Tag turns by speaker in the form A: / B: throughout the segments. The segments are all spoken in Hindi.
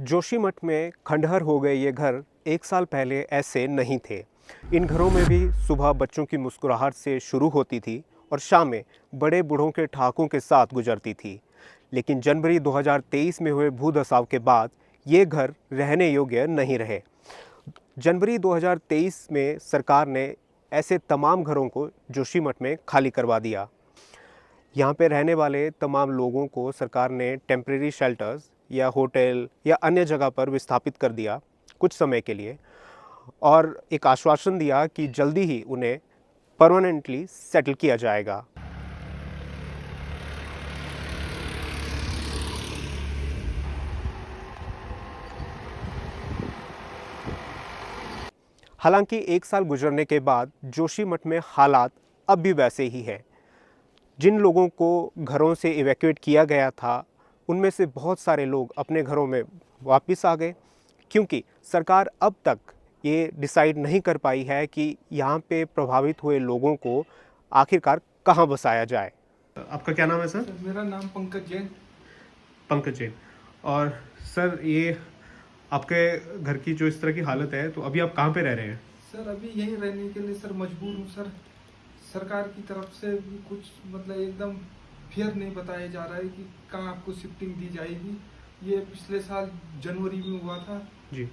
A: जोशीमठ में खंडहर हो गए ये घर 1 साल पहले ऐसे नहीं थे। इन घरों में भी सुबह बच्चों की मुस्कुराहट से शुरू होती थी और शामें बड़े बूढ़ों के ठहाकों के साथ गुजरती थी। लेकिन जनवरी 2023 में हुए भूधसाव के बाद ये घर रहने योग्य नहीं रहे। जनवरी 2023 में सरकार ने ऐसे तमाम घरों को जोशीमठ में खाली करवा दिया। यहाँ पे रहने वाले तमाम लोगों को सरकार ने टेम्परेरी शेल्टर्स या होटल या अन्य जगह पर विस्थापित कर दिया कुछ समय के लिए, और एक आश्वासन दिया कि जल्दी ही उन्हें परमानेंटली सेटल किया जाएगा। हालांकि 1 साल गुजरने के बाद जोशीमठ में हालात अब भी वैसे ही है। जिन लोगों को घरों से इवैक्यूएट किया गया था, उनमें से बहुत सारे लोग अपने घरों में वापस आ गए, क्योंकि सरकार अब तक ये डिसाइड नहीं कर पाई है कि यहाँ पे प्रभावित हुए लोगों को आखिरकार कहाँ बसाया जाए। आपका क्या नाम है सर?
B: मेरा नाम पंकज जैन।
A: पंकज जैन। और सर, ये आपके घर की जो इस तरह की हालत है, तो अभी आप कहाँ पे रह रहे हैं?
B: सर अभी यहीं रहने के लिए सर मजबूर हूँ सर। सरकार की तरफ से भी कुछ मतलब एकदम फेयर नहीं बताया जा रहा है कि कहाँ आपको शिफ्टिंग दी जाएगी। ये पिछले साल जनवरी में हुआ था
A: जी।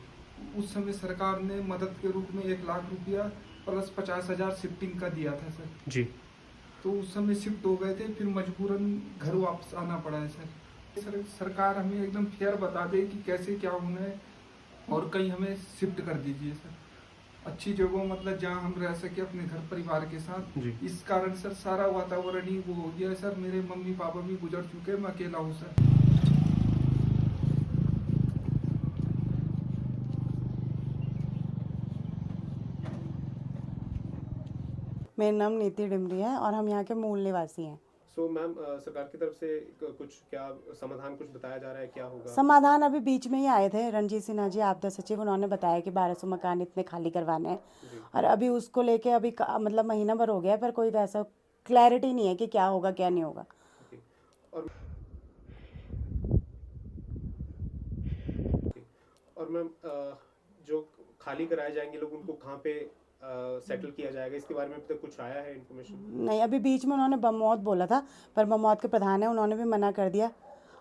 B: उस समय सरकार ने मदद के रूप में 1 लाख रुपया प्लस 50,000 शिफ्टिंग का दिया था सर
A: जी।
B: तो उस समय शिफ्ट हो गए थे, फिर मजबूरन घर वापस आना पड़ा है सर। सरकार हमें एकदम फेयर बता दे कि कैसे क्या होना है और कहीं हमें शिफ्ट कर दीजिए सर, अच्छी जगह मतलब जहाँ हम रह सके अपने घर परिवार के साथ
A: जी।
B: इस कारण सर सारा वातावरण ही वो हो गया है सर। मेरे मम्मी पापा भी गुजर चुके हैं, मैं अकेला हूँ सर।
C: मेरा नाम नीति डिमरी है और हम यहाँ के मूल निवासी हैं।
A: सो मैम, सरकार की तरफ से कुछ क्या समाधान कुछ बताया जा रहा है, क्या होगा?
C: समाधान अभी बीच में ही आए थे रणजीत सिन्हा जी आपदा सचिव, उन्होंने बताया कि 1200 मकान इतने खाली करवाने हैं और अभी उसको लेके अभी मतलब महीना भर हो गया है, पर कोई वैसा क्लैरिटी नहीं है कि क्या होगा क्या नहीं होगा।
A: और और मैम, जो खाली कराए जाएंगे लोग, उनको कहाँ पे सेटल किया जाएगा, इसके बारे में अब तक कुछ आया है इन्फॉर्मेशन?
C: नहीं, अभी बीच में उन्होंने बमौत बोला था, पर बमौत के प्रधान है उन्होंने भी मना कर दिया।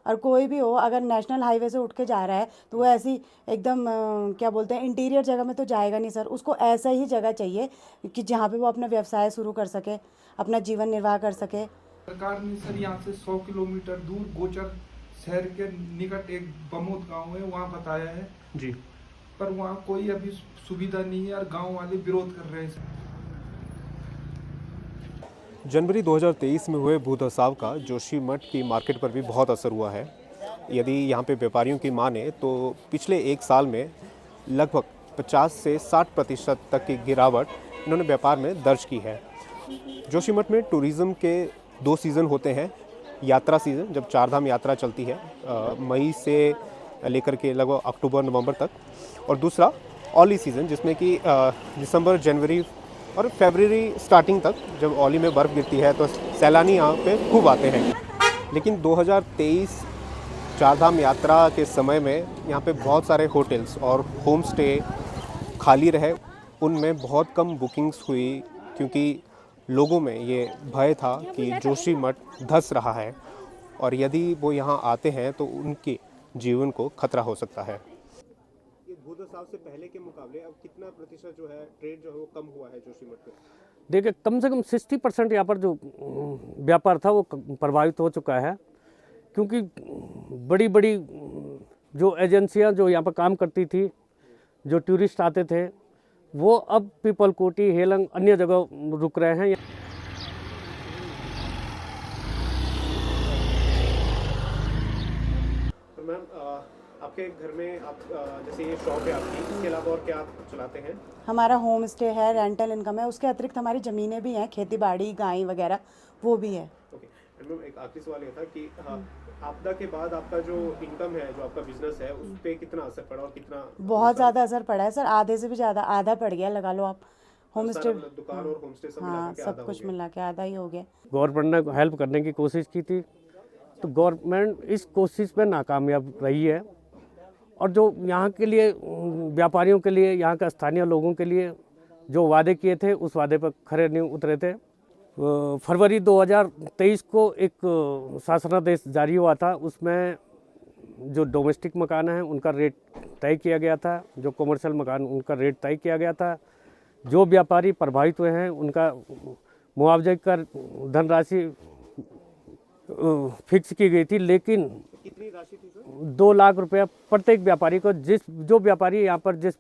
C: और कोई भी हो, अगर नेशनल हाईवे से उठ के जा रहा है तो वो ऐसी एकदम क्या बोलते हैं इंटीरियर जगह में तो जाएगा नहीं सर। उसको ऐसा ही जगह चाहिए कि जहाँ पे वो अपना व्यवसाय शुरू कर सके, अपना जीवन निर्वाह कर सके।
B: सरकार ने सर यहाँ से 100 किलोमीटर दूर गोचर शहर के निकट एक बमोद गांव है, वहाँ बताया है
A: जी।
B: पर वहाँ कोई अभी सुविधा नहीं है और गांव वाले विरोध कर रहे हैं सर।
A: जनवरी 2023 में हुए भूधसाव का जोशीमठ की मार्केट पर भी बहुत असर हुआ है। यदि यहाँ पे व्यापारियों की माने तो पिछले 1 साल में लगभग 50 से 60% तक की गिरावट इन्होंने व्यापार में दर्ज की है। जोशीमठ में टूरिज़्म के 2 सीज़न होते हैं। यात्रा सीज़न, जब चारधाम यात्रा चलती है मई से लेकर के लगभग अक्टूबर नवंबर तक, और दूसरा ऑली सीज़न, जिसमें कि दिसंबर जनवरी और फरवरी स्टार्टिंग तक जब औली में बर्फ़ गिरती है तो सैलानी यहाँ पे खूब आते हैं। लेकिन 2023 चारधाम यात्रा के समय में यहाँ पे बहुत सारे होटल्स और होम स्टे खाली रहे। उनमें बहुत कम बुकिंग्स हुई, क्योंकि लोगों में ये भय था कि जोशीमठ धंस रहा है और यदि वो यहाँ आते हैं तो उनके जीवन को खतरा हो सकता है। भूधसाव से पहले के मुकाबले अब कितना प्रतिशत जो है ट्रेड जो है वो कम हुआ है जोशीमठ में?
D: देखिए, कम से कम 60% यहाँ पर जो व्यापार था वो प्रभावित हो चुका है, क्योंकि बड़ी बड़ी जो एजेंसियाँ जो यहाँ पर काम करती थी, जो टूरिस्ट आते थे, वो अब पीपल कोटी, हेलंग, अन्य जगह रुक रहे हैं।
A: तो मैम, आपके घर में आप जैसे ये शॉप है आपकी, इसके अलावा और क्या आप चलाते हैं?
C: हमारा होम स्टे है, रेंटल इनकम है, उसके अतिरिक्त हमारी ज़मीनें भी हैं, खेती बाड़ी, गाय वगैरह वो भी है।
A: ओके। मैम, एक आखिरी सवाल ये था कि आपदा के बाद आपका जो इनकम है, जो आपका बिजनेस है, उस पर कितना असर पड़ा और कितना?
C: बहुत ज़्यादा असर पड़ा है सर, आधे से भी ज़्यादा, आधा पड़ गया लगा लो आप। होम स्टे,
A: दुकान और होम स्टे सब मिला
C: हाँ,
A: के
C: सब
A: आधा
C: कुछ
A: हो गया।
C: मिला के आधा ही हो गया।
D: गवर्नमेंट ने हेल्प करने की कोशिश की थी, तो गवर्नमेंट इस कोशिश में नाकामयाब रही है और जो यहाँ के लिए व्यापारियों के लिए, यहाँ के स्थानीय लोगों के लिए जो वादे किए थे उस वादे पर खरे नहीं उतरे थे। फरवरी 2023 को एक शासनादेश जारी हुआ था, उसमें जो डोमेस्टिक मकान हैं उनका रेट तय किया गया था, जो कमर्शियल मकान उनका रेट तय किया गया था। जो व्यापारी प्रभावित हुए हैं उनका मुआवजे का धनराशि फिक्स की गई थी, लेकिन
A: कितनी राशि थी सर?
D: 2 लाख रुपया प्रत्येक व्यापारी को, जिस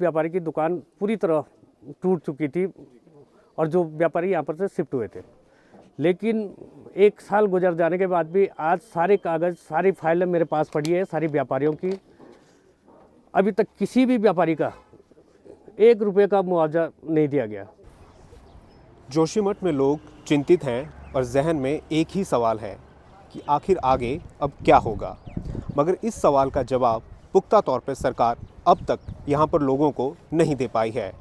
D: व्यापारी की दुकान पूरी तरह टूट चुकी थी और जो व्यापारी यहाँ पर से शिफ्ट हुए थे। लेकिन 1 साल गुजर जाने के बाद भी आज सारे कागज़, सारी फाइलें मेरे पास पड़ी है सारी व्यापारियों की। अभी तक किसी भी व्यापारी का 1 रुपये का मुआवजा नहीं दिया गया।
A: जोशीमठ में लोग चिंतित हैं और जहन में एक ही सवाल है कि आखिर आगे अब क्या होगा, मगर इस सवाल का जवाब पुख्ता तौर पर सरकार अब तक यहाँ पर लोगों को नहीं दे पाई है।